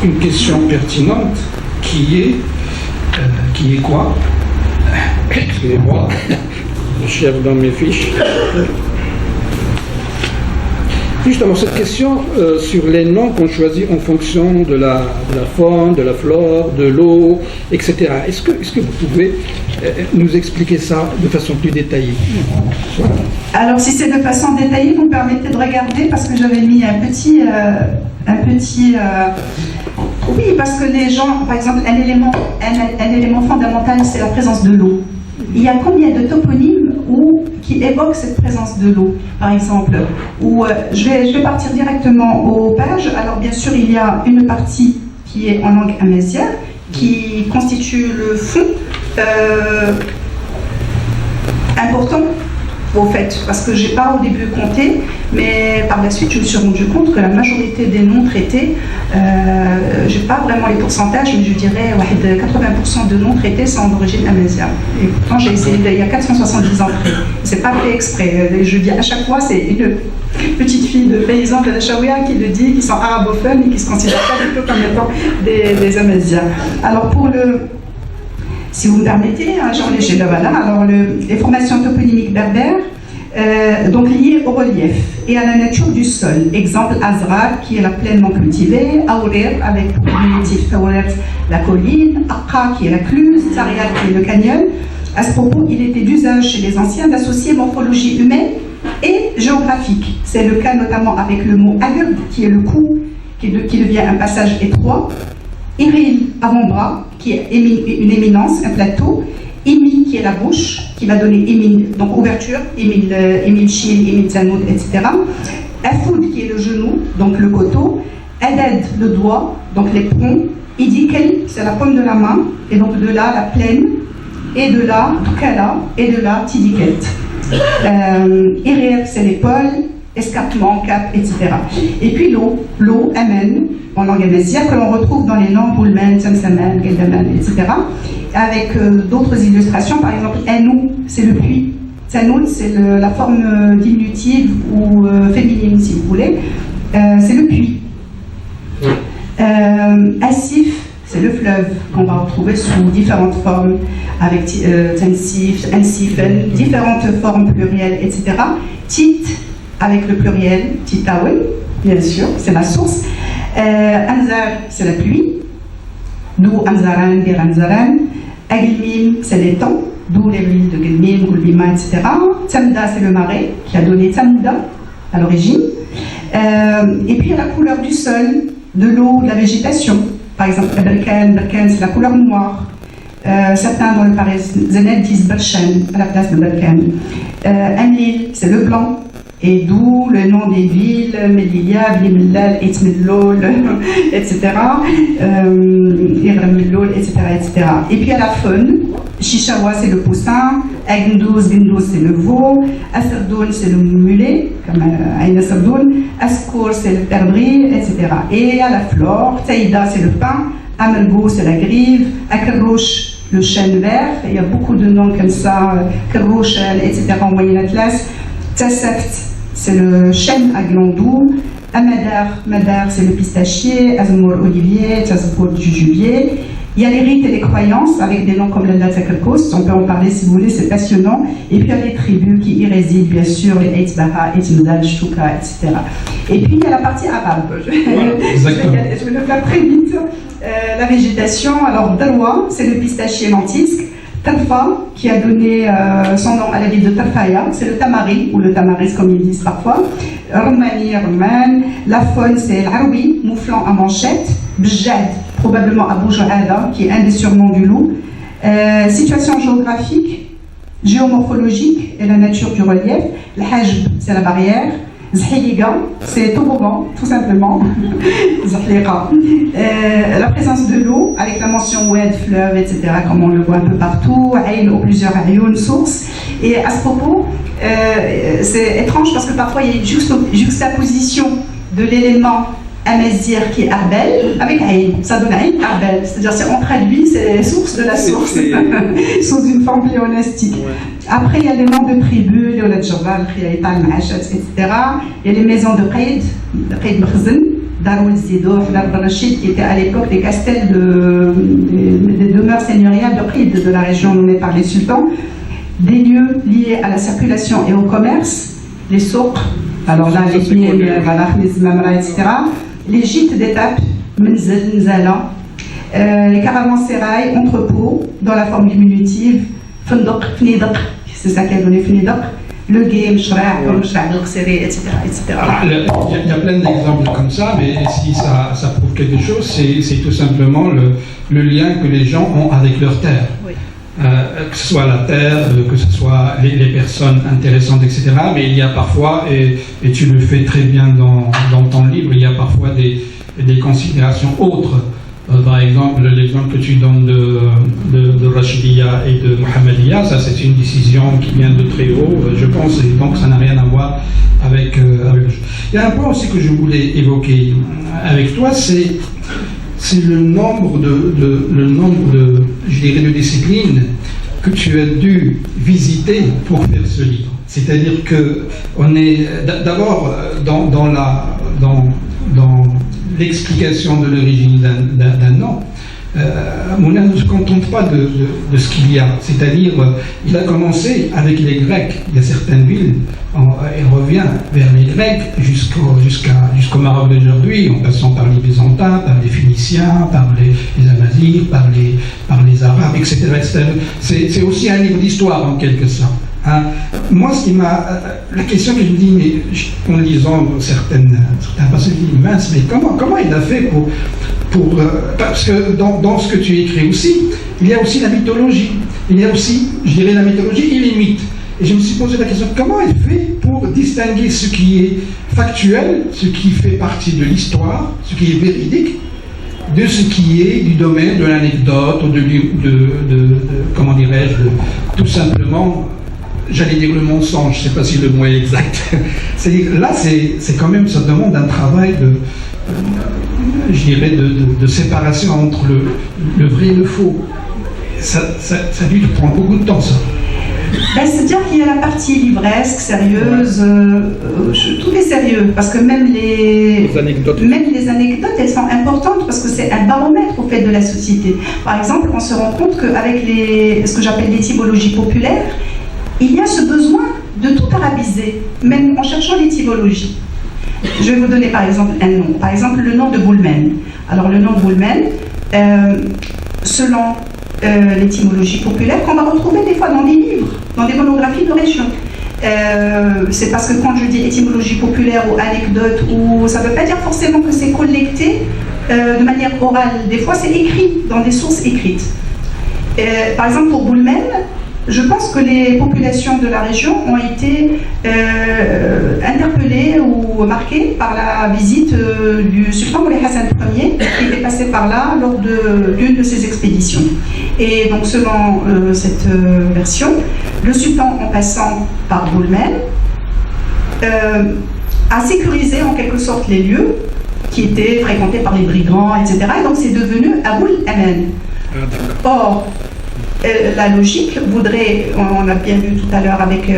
une question pertinente qui est quoi? Excusez-moi, je cherche dans mes fiches. Justement, cette question sur les noms qu'on choisit en fonction de la faune, de la flore, de l'eau, etc. Est-ce que vous pouvez nous expliquer ça de façon plus détaillée? Voilà. Alors, si c'est de façon détaillée, vous me permettez de regarder, parce que j'avais mis un petit oui, parce que les gens, par exemple, un élément fondamental, c'est la présence de l'eau. Il y a combien de toponymes qui évoquent cette présence de l'eau, par exemple, je vais partir directement aux pages. Alors, bien sûr, il y a une partie qui est en langue amazière, qui constitue le fond important au fait, parce que j'ai pas au début compté, mais par la suite je me suis rendu compte que la majorité des noms traités, j'ai pas vraiment les pourcentages, mais je dirais 80% de noms traités sont d'origine amazigh. Et pourtant j'ai essayé, il y a 470 entrées. C'est pas fait exprès. Je dis à chaque fois, c'est une petite fille de paysan de la Chaouia qui le dit, qui sont arabophones et qui se considèrent pas du tout comme étant des Amaziens. Alors pour le... Si vous me permettez, j'en ai chez le voilà. Alors les formations toponymiques berbères, donc liées au relief et à la nature du sol. Exemple, Azrar, qui est la plaine non cultivée, Aourir, avec pour diminutif Aourir, la colline, Aqqa, qui est la cluse, Tsariat, qui est le canyon. À ce propos, il était d'usage chez les anciens d'associer morphologie humaine et géographique. C'est le cas notamment avec le mot Agd, qui est le cou, qui devient un passage étroit. Iril, avant-bras, qui est une éminence, un plateau. Imi, qui est la bouche, qui va donner Emin, donc ouverture, Emil Chil, Emil Zanoud, etc. Afoud, qui est le genou, donc le coteau. Adad, le doigt, donc les prongs. Idikel, c'est la paume de la main, et donc de là, la plaine, et de là, Tukala, et de là, Tidiket. Irir, c'est l'épaule, escarpement, cap, etc. Et puis l'eau, amen, en langue amazigh, que l'on retrouve dans les noms Boulmen, Samsaman, Geldaman, etc. Avec d'autres illustrations, par exemple, Anou, c'est le puits. Sanoun, c'est la forme diminutive ou féminine, si vous voulez. C'est le puits. Asif, c'est le fleuve qu'on va retrouver sous différentes formes, avec Tansif, Ansifen, différentes formes plurielles, etc. Tit, avec le pluriel, Titawen, bien sûr, c'est la source. Anzar, c'est la pluie. D'où Anzaran, Bir Anzaran. Agilmim, c'est l'étang, d'où les villes de Gilmim, Gulbima, etc. Tamda, c'est le marais, qui a donné Tamda à l'origine. Et puis la couleur du sol, de l'eau, de la végétation. Par exemple, Berkan, c'est la couleur noire. Certains dans le Paris Zened disent Bershan à la place de Berkan. Amlil, c'est le blanc. Et d'où le nom des villes, Melilla, Blimillal, Etmillol, etc. Irmillol, etc., etc. Et puis à la faune, Chichawa, c'est le poussin, Agndous, Gendous, c'est le veau, Asserdoun, c'est le mulet, comme Aïna Sardoun, Askour, c'est le perdrix, etc. Et à la flore, Taïda, c'est le pin, Amelgo, c'est la grive, Akerrouch, le chêne vert, il y a beaucoup de noms comme ça, Kerrouch, etc. en Moyen Atlas. Tassaft, c'est le chêne à gland doux. Madar, c'est le pistachier. Azmour, olivier. Tazbour, jujubier. Il y a les rites et les croyances avec des noms comme la Takalkos. On peut en parler si vous voulez, c'est passionnant. Et puis il y a les tribus qui y résident, bien sûr, les Eitbaha, Eitmdal, Shtuka, etc. Et puis il y a la partie arabe. Je vais le faire très vite. La végétation, alors Dalwa, c'est le pistachier lentisque. Tarfa, qui a donné son nom à la ville de Tarfaya, c'est le tamari, ou le tamaris comme ils disent parfois. Roumani, Rouman. La faune, c'est l'Aroui, mouflant à manchette. Bjad, probablement Abou Jouhada, qui est un des surnoms du loup. Situation géographique, géomorphologique et la nature du relief. L'Hajb, c'est la barrière. Zhiliga, c'est toboggan, tout simplement. La présence de l'eau, avec la mention oued, fleuve, etc., comme on le voit un peu partout. Aïn ou plusieurs aïoun, sources. Et à ce propos, c'est étrange parce que parfois il y a une juxtaposition de l'élément amazigh qui est Arbel avec Aïn. Ça donne Aïn, Arbel. C'est-à-dire on traduit, c'est source de la source, sous une forme pléonastique. Ouais. Après, il y a les noms de tribus, les Olad Jabal, Khiyaïtal, Maachat, etc. Il y a les maisons de Qaïd Mkhzen, Darul Zidour, Dar Rachid, qui étaient à l'époque des castels des demeures seigneuriales de Qaïd, de la région nommée par les sultans. Des lieux liés à la circulation et au commerce, les souks, alors là, les Pniem, les Mamra, etc. Les gîtes d'étape, Menzel, Nzala, les caravansérails, entrepôts, dans la forme diminutive, Fendok, Fnidok, c'est ça qui a donné Fnidok, le game, Shra', etc. Il y a plein d'exemples comme ça, mais si ça prouve quelque chose, c'est tout simplement le lien que les gens ont avec leur terre. Oui. Que ce soit la terre, que ce soit les personnes intéressantes, etc. Mais il y a parfois, et tu le fais très bien dans ton livre, il y a parfois des considérations autres Par exemple, l'exemple que tu donnes de Rachidiyya et de Mohammediyya, ça c'est une décision qui vient de très haut, je pense, et donc ça n'a rien à voir avec Il y a un point aussi que je voulais évoquer avec toi, c'est le nombre de, je dirais, de disciplines que tu as dû visiter pour faire ce livre. C'est-à-dire que on est d'abord dans l'explication de l'origine d'un nom. Mouna ne se contente pas de ce qu'il y a, c'est-à-dire il a commencé avec les Grecs. Il y a certaines villes, il revient vers les Grecs jusqu'au Maroc d'aujourd'hui, en passant par les Byzantins, par les Phéniciens, par les Amazighs, par les Arabes, etc. C'est aussi un livre d'histoire en quelque sorte. Hein. Moi, la question que je me dis, mais en lisant certains passages, je me dis, mince, mais comment il a fait pour parce que dans ce que tu écris aussi, il y a aussi la mythologie, il y a aussi, je dirais, la mythologie et les mythes. Et je me suis posé la question, comment il fait pour distinguer ce qui est factuel, ce qui fait partie de l'histoire, ce qui est véridique, de ce qui est du domaine de l'anecdote, ou comment dirais-je, tout simplement, j'allais dire le mensonge, je ne sais pas si le mot est exact. C'est-à-dire, là, c'est quand même, ça demande un travail je dirais, de séparation entre le vrai et le faux. Ça a dû te prendre beaucoup de temps, ça. C'est-à-dire qu'il y a la partie livresque, sérieuse, tout est sérieux, parce que même les anecdotes, elles sont importantes, parce que c'est un baromètre au fait de la société. Par exemple, on se rend compte qu'avec ce que j'appelle l'étymologie populaire, il y a ce besoin de tout arabiser, même en cherchant l'étymologie. Je vais vous donner par exemple un nom. Par exemple, le nom de Boulmen. Alors, le nom de Boulmen, selon l'étymologie populaire, qu'on va retrouver des fois dans des livres, dans des monographies de région. C'est parce que quand je dis étymologie populaire ou anecdote, ça ne veut pas dire forcément que c'est collecté de manière orale. Des fois, c'est écrit dans des sources écrites. Par exemple, pour Boulmen, je pense que les populations de la région ont été interpellées ou marquées par la visite du sultan Moulay Hassan Ier, qui est passé par là lors d'une de ses expéditions. Et donc, selon cette version, le sultan, en passant par Boulmen, a sécurisé en quelque sorte les lieux qui étaient fréquentés par les brigands, etc. Et donc, c'est devenu Aboul Amen. Or, la logique voudrait, on a bien vu tout à l'heure avec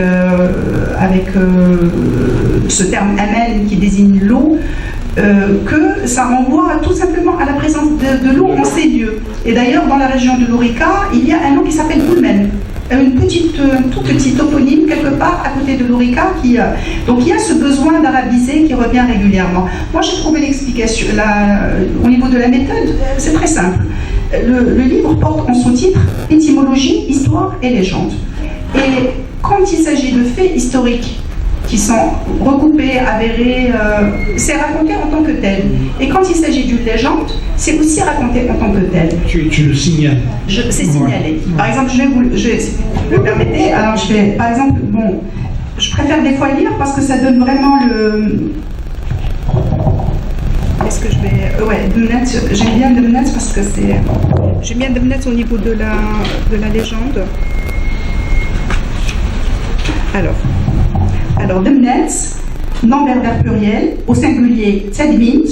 ce terme amen qui désigne l'eau, que ça renvoie tout simplement à la présence de l'eau en ces lieux. Et d'ailleurs, dans la région de l'Ourika, il y a un nom qui s'appelle Boulmen, une tout petit toponyme quelque part à côté de l'Ourika. Donc il y a ce besoin d'arabiser qui revient régulièrement. Moi, j'ai trouvé l'explication au niveau de la méthode, c'est très simple. Le livre porte en sous-titre « Étymologie, histoire et légende ». Et quand il s'agit de faits historiques qui sont recoupés, avérés, c'est raconté en tant que tel. Et quand il s'agit d'une légende, c'est aussi raconté en tant que tel. Tu le signales. C'est signalé. Par exemple, si vous me permettez, alors je vais, par exemple, je préfère des fois lire parce que ça donne vraiment le... Est-ce que je vais... ouais, j'aime bien Demnat parce que c'est... J'aime bien Demnat au niveau de la légende. Alors Demnat, nom berbère pluriel, au singulier Tzadmint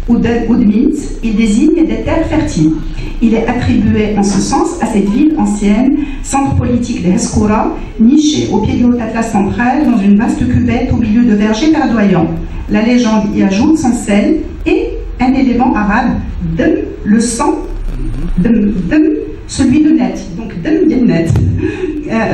ou Udmint, il désigne des terres fertiles. Il est attribué en ce sens à cette ville ancienne, centre politique de Hescoura, nichée au pied du haut Atlas central dans une vaste cuvette au milieu de vergers verdoyants. La légende y ajoute son sel et un élément arabe, Dem, le sang, Dem, celui de Net, donc Dem Net.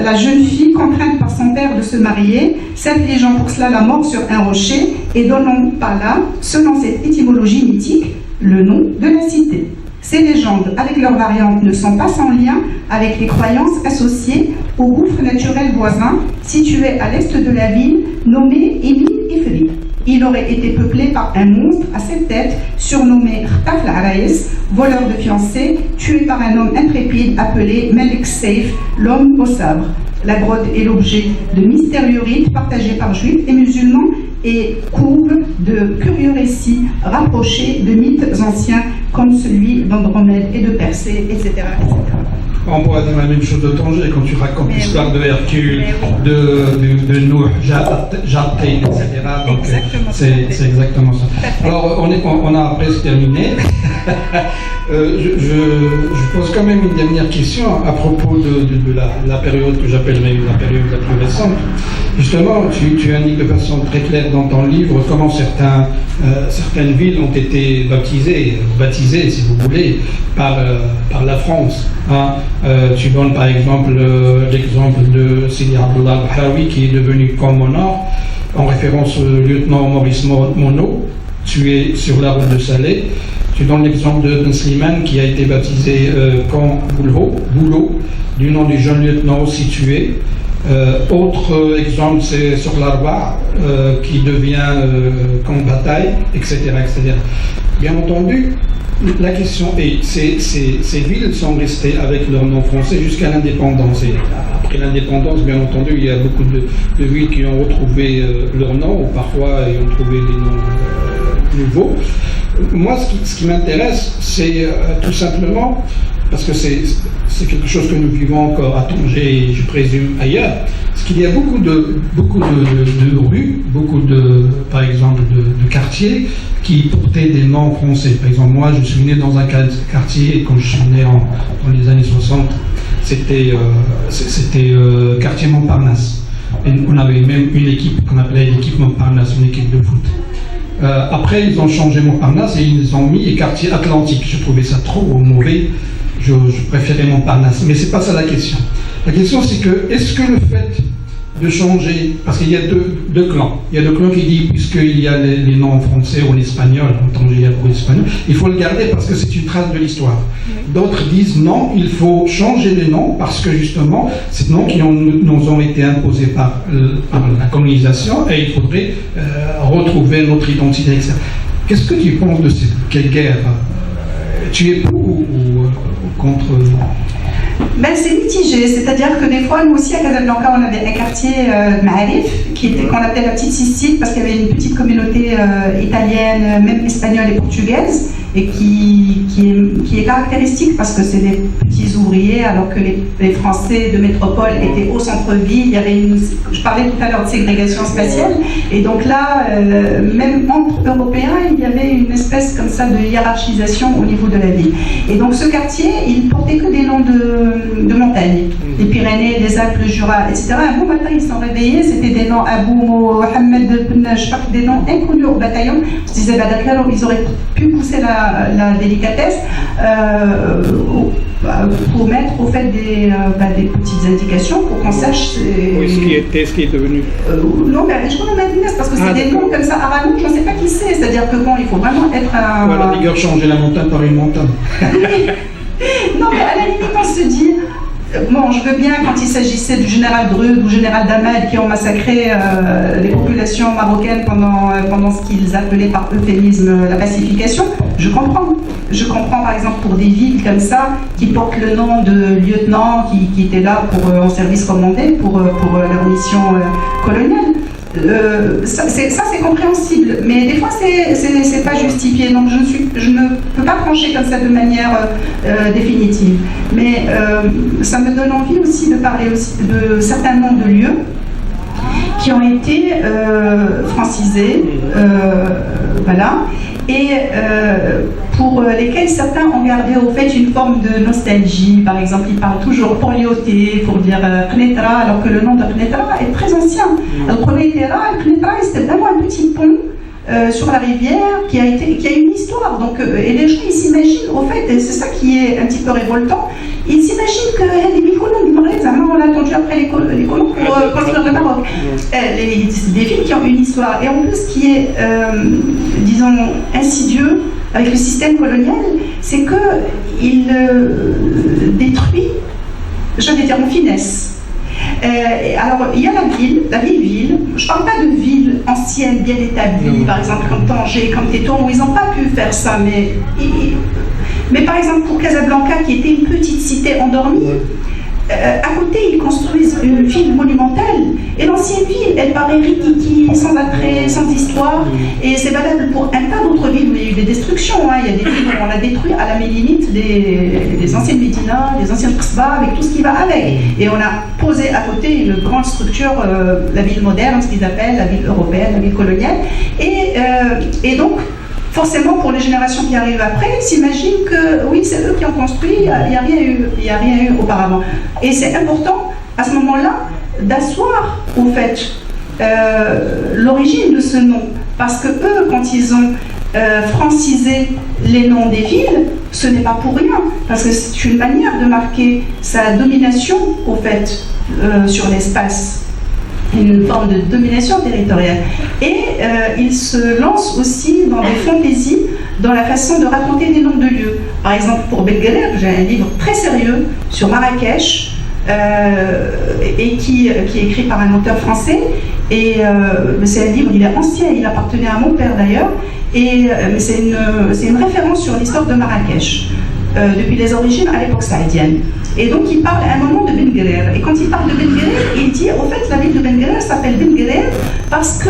La jeune fille, contrainte par son père de se marier, s'infligeant pour cela la mort sur un rocher et donnant par là, selon cette étymologie mythique, le nom de la cité. Ces légendes, avec leurs variantes, ne sont pas sans lien avec les croyances associées au gouffre naturel voisin, situé à l'est de la ville, nommé Emin Ifri. Il aurait été peuplé par un monstre à 7 têtes, surnommé Rtaf al-Araïs, voleur de fiancés, tué par un homme intrépide appelé Malik Seif, l'homme au sabre. La grotte est l'objet de mystérieux rites partagés par juifs et musulmans et couve de curieux récits rapprochés de mythes anciens comme celui d'Andromède et de Persée, etc. etc. On pourrait dire la même chose de Tanger quand tu racontes l'histoire de Hercule, de Nuh, Jartein, etc. Donc c'est exactement ça. Alors on a presque terminé. Je pose quand même une dernière question à propos de la période que j'appellerais la période la plus récente. Justement, tu indiques de façon très claire dans ton livre comment certaines villes ont été baptisées, si vous voulez, par la France. Hein. Tu donnes par exemple l'exemple de Sidi Abdullah al-Bahlawi qui est devenu Camp Monor, en référence au lieutenant Maurice Monod, tué sur la route de Salé. Tu donnes l'exemple de Ben Slimane qui a été baptisé Camp Boulot, du nom du jeune lieutenant aussi tué. Autre exemple, c'est sur l'Arba, qui devient camp de bataille, etc., etc. Bien entendu, la question est, ces villes sont restées avec leur nom français jusqu'à l'indépendance. Et après l'indépendance, bien entendu, il y a beaucoup de villes qui ont retrouvé leur nom, ou parfois ils ont trouvé des noms nouveaux. Moi, ce qui m'intéresse, c'est tout simplement, parce que c'est quelque chose que nous vivons encore à Tanger et je présume ailleurs, parce qu'il y a beaucoup de rues, par exemple, de quartiers qui portaient des noms français. Par exemple, moi, je suis né dans un quartier, et quand je suis né dans les années 60, c'était quartier Montparnasse. Et on avait même une équipe qu'on appelait l'équipe Montparnasse, une équipe de foot. Après, ils ont changé Montparnasse et ils ont mis quartier Atlantique. Je trouvais ça trop mauvais. Je préférais Montparnasse. Mais c'est pas ça la question. La question, c'est que, est-ce que le fait de changer, parce qu'il y a deux clans. Il y a deux clans qui disent, puisqu'il y a les noms en français ou en espagnol, en tangéen ou en espagnol, il faut le garder parce que c'est une trace de l'histoire. D'autres disent non, il faut changer les noms parce que justement, ces noms qui nous ont été imposés par la colonisation et il faudrait retrouver notre identité, etc. Qu'est-ce que tu penses de cette guerre? Tu es pour ou contre? Ben, c'est mitigé, c'est-à-dire que des fois, nous aussi à Casablanca, on avait un quartier de Ma'arif qu'on appelait la petite Sicile parce qu'il y avait une petite communauté italienne, même espagnole et portugaise, et qui est caractéristique parce que c'est des petits ouvriers alors que les Français de métropole étaient au centre-ville. Il y avait je parlais tout à l'heure de ségrégation spatiale, et donc là, même entre Européens, il y avait une espèce comme ça de hiérarchisation au niveau de la ville. Et donc ce quartier, il portait que des noms de montagnes, les Pyrénées, les Alpes, le Jura, etc. Un beau matin, ils se sont réveillés, c'était des noms Abou Mohamed, je sais pas, des noms inconnus au bataillon. Je disais, bah d'accord, ils auraient pu pousser la délicatesse pour mettre au fait des petites indications pour qu'on sache. Oui, ce qui est devenu. Non, mais je connais Madinès parce que c'est des noms comme ça. Aragon, je ne sais pas qui c'est. C'est-à-dire que bon, il faut vraiment être un. Voilà, rigueur, changer la montagne par une montagne. Non, mais à la limite, on se dit. Bon, je veux bien quand il s'agissait du général Drude ou général Damel qui ont massacré les populations marocaines pendant ce qu'ils appelaient par euphémisme la pacification. Je comprends. Je comprends par exemple pour des villes comme ça qui portent le nom de lieutenants qui étaient là en service commandé pour leur mission coloniale. Ça c'est compréhensible, mais des fois c'est pas justifié, donc je ne peux pas trancher comme ça de manière définitive. Mais ça me donne envie aussi de parler aussi de certains noms de lieux qui ont été francisés, voilà, et pour lesquels certains ont gardé au fait une forme de nostalgie. Par exemple, ils parlent toujours Polioté pour dire Knetra, alors que le nom de Knetra est très ancien. Knetra, c'était vraiment un petit pont sur la rivière qui a une histoire. Donc, et les gens, ils s'imaginent, au fait, et c'est ça qui est un petit peu révoltant, ils s'imaginent que les colons, on l'a attendu après les colons pour construire le Maroc. C'est des villes qui ont une histoire. Et en plus, ce qui est, disons, insidieux avec le système colonial, c'est qu'il détruit, j'allais dire en finesse. Alors, il y a la ville-ville. Je ne parle pas de villes anciennes, bien établies, par exemple comme Tanger, comme Tétouan, où ils n'ont pas pu faire ça. Mais par exemple, pour Casablanca, qui était une petite cité endormie, À côté, ils construisent une ville monumentale. Et l'ancienne ville, elle paraît rikiki, sans attrait, sans histoire. Et c'est valable pour un tas d'autres villes où il y a eu des destructions. Hein. Il y a des villes où on a détruit à la mélinite des anciennes Médina, des anciennes Qsba, avec tout ce qui va avec. Et on a posé à côté une grande structure, la ville moderne, ce qu'ils appellent la ville européenne, la ville coloniale. Et donc, forcément, pour les générations qui arrivent après, ils s'imaginent que oui, c'est eux qui ont construit, il n'y a rien eu auparavant. Et c'est important, à ce moment-là, d'asseoir, au fait, l'origine de ce nom. Parce que eux, quand ils ont francisé les noms des villes, ce n'est pas pour rien. Parce que c'est une manière de marquer sa domination, au fait, sur l'espace. Une forme de domination territoriale. Et il se lance aussi dans des fantaisies, dans la façon de raconter des noms de lieux. Par exemple, pour Belgueler, j'ai un livre très sérieux sur Marrakech, et qui est écrit par un auteur français. Et c'est un livre, il est ancien, il appartenait à mon père d'ailleurs, mais c'est une référence sur l'histoire de Marrakech, depuis les origines à l'époque saoudienne. Et donc il parle à un moment de Ben Guerer. Et quand il parle de Ben Guerer, il dit au fait la ville de Ben Guerer s'appelle Ben Guerer parce que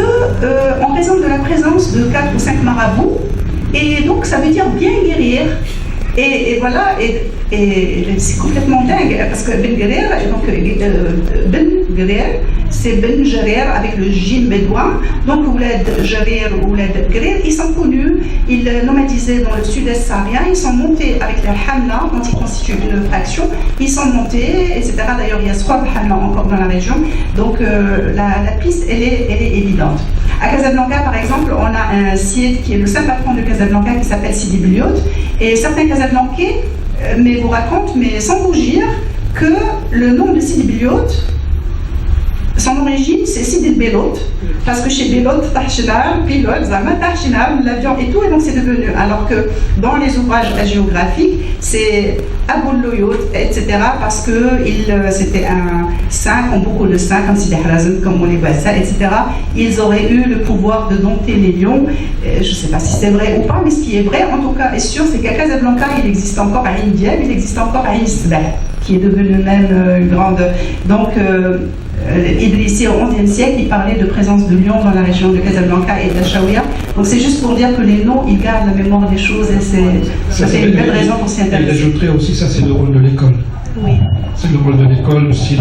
en raison de la présence de 4 ou 5 marabouts, et donc ça veut dire bien guérir. Et voilà, et c'est complètement dingue, parce que Ben Guerer, donc Ben Guerer, c'est Ben Jarir avec le jim bédouin, donc Ouled Jarir ou Ouled Guerer, ils sont connus, ils nomadisaient dans le sud-est saharien, ils sont montés avec la Hamna, quand ils constituent une fraction, ils sont montés, etc. D'ailleurs, il y a 3 Hamna encore dans la région, donc la piste, elle est évidente. À Casablanca, par exemple, on a un site qui est le saint patron de Casablanca qui s'appelle Sidi Biliot, et certains Casablancais vous racontent, mais sans rougir, que le nom de Sidi Biliot, son origine, c'est Sidi Belot, parce que chez Belot, Tahchinam, Pilote, Zama, Tahchinam, l'avion et tout, et donc c'est devenu. Alors que dans les ouvrages géographiques, c'est Aboul Loyot, etc., parce que c'était un saint, comme beaucoup de saints, comme Sidi Harazm, comme Moulibassa, etc., ils auraient eu le pouvoir de dompter les lions. Je ne sais pas si c'est vrai ou pas, mais ce qui est vrai, en tout cas, est sûr, c'est qu'à Casablanca, il existe encore à Indiab, il existe encore à Isbah, qui est devenu même une grande. Donc, Idrissi au XIe siècle, il parlait de présence de lions dans la région de Casablanca et d'Achaouia. Donc c'est juste pour dire que les noms, ils gardent la mémoire des choses et c'est une belle raison pour s'y intéresser. Et j'ajouterais aussi, ça c'est le rôle de l'école. Oui. C'est le rôle de l'école aussi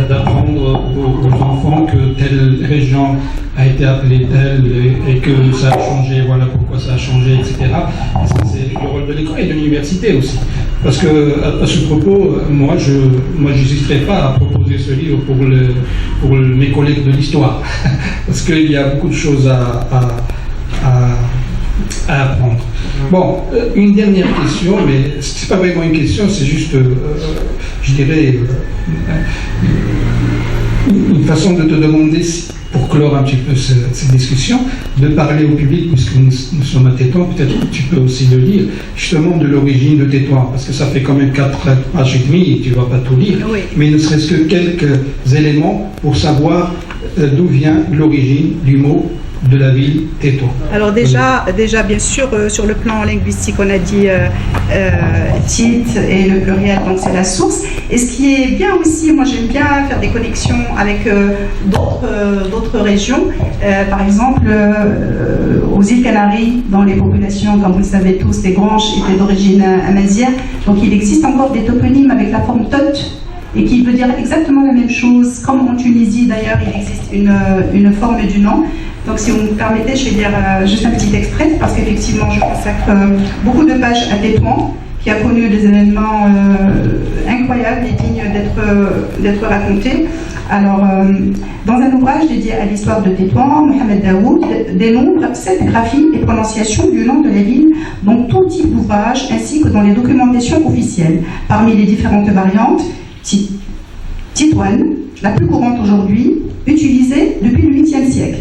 d'apprendre aux enfants que telle région a été appelée telle et que ça a changé, voilà pourquoi ça a changé, etc. Et ça, c'est le rôle de l'école et de l'université aussi. Parce que à ce propos, moi je n'hésiterai pas à proposer ce livre pour mes collègues de l'histoire. Parce qu'il y a beaucoup de choses à apprendre. Bon, une dernière question, mais c'est pas vraiment une question, c'est juste, je dirais, une façon de te demander, pour clore un petit peu cette discussion, de parler au public, puisque nous sommes à Tétouan, peut-être que tu peux aussi le lire, justement de l'origine de Tétouan, parce que ça fait quand même 4 pages et demie, et tu ne vas pas tout lire, oui. Mais ne serait-ce que quelques éléments pour savoir d'où vient l'origine du mot de la ville Tétouan. Alors déjà bien sûr, sur le plan linguistique, on a dit Tit et le pluriel, donc c'est la source. Et ce qui est bien aussi, moi j'aime bien faire des connexions avec d'autres régions. Par exemple, aux îles Canaries, dans les populations, comme vous le savez tous, les Granches étaient d'origine amazière. Donc il existe encore des toponymes avec la forme tot, et qui veut dire exactement la même chose. Comme en Tunisie d'ailleurs, il existe une forme du nom. Donc si vous me permettez, je vais dire juste un petit extrait, parce qu'effectivement je consacre beaucoup de pages à Tétouan, qui a connu des événements incroyables et dignes d'être racontés. Alors, dans un ouvrage dédié à l'histoire de Tétouan, Mohamed Daoud dénombre 7 graphies et prononciations du nom de la ville, dans tout type d'ouvrage, ainsi que dans les documentations officielles. Parmi les différentes variantes, Tétouan, la plus courante aujourd'hui, utilisée depuis le 8e siècle.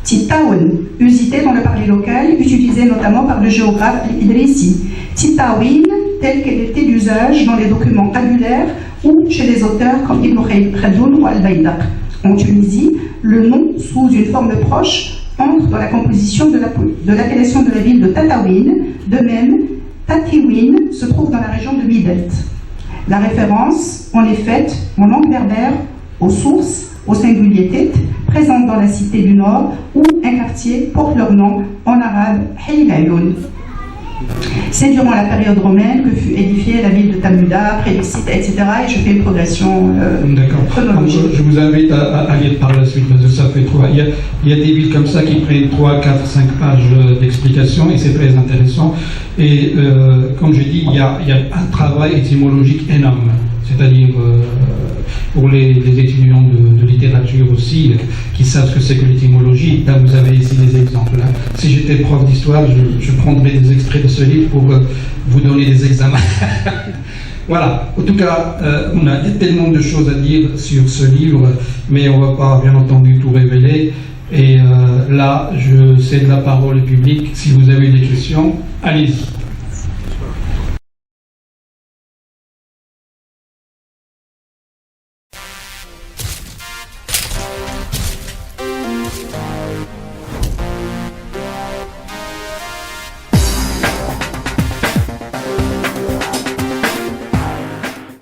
Titaoun, usité dans le parler local, utilisé notamment par le géographe Idrissi. Titawin, telle qu'elle était d'usage dans les documents tabulaires ou chez les auteurs comme Ibn Khaldoun ou Al-Baydaq. En Tunisie, le nom, sous une forme proche, entre dans la composition de l'appellation de la ville de Tataouine. De même, Tatiouine se trouve dans la région de Midelt. La référence, on est faite en langue berbère aux sources, au singulier tête, présentes dans la cité du Nord, où un quartier porte leur nom en arabe Hayl Ayoun. C'est durant la période romaine que fut édifiée la ville de Talmuda, après le site, etc. Et je fais une progression chronologique. Je vous invite à lire par la suite, parce que ça fait trois. Il y a des villes comme ça qui prennent 3, 4, 5 pages d'explication, et c'est très intéressant. Et comme je dis, il y a un travail étymologique énorme. C'est-à-dire pour les étudiants de littérature aussi, qui savent ce que c'est que l'étymologie. Là, vous avez ici des exemples. Hein. Si j'étais prof d'histoire, je prendrais des extraits de ce livre pour vous donner des examens. Voilà. En tout cas, il y a tellement de choses à dire sur ce livre, mais on ne va pas, bien entendu, tout révéler. Et là, je cède la parole au public. Si vous avez des questions, allez-y.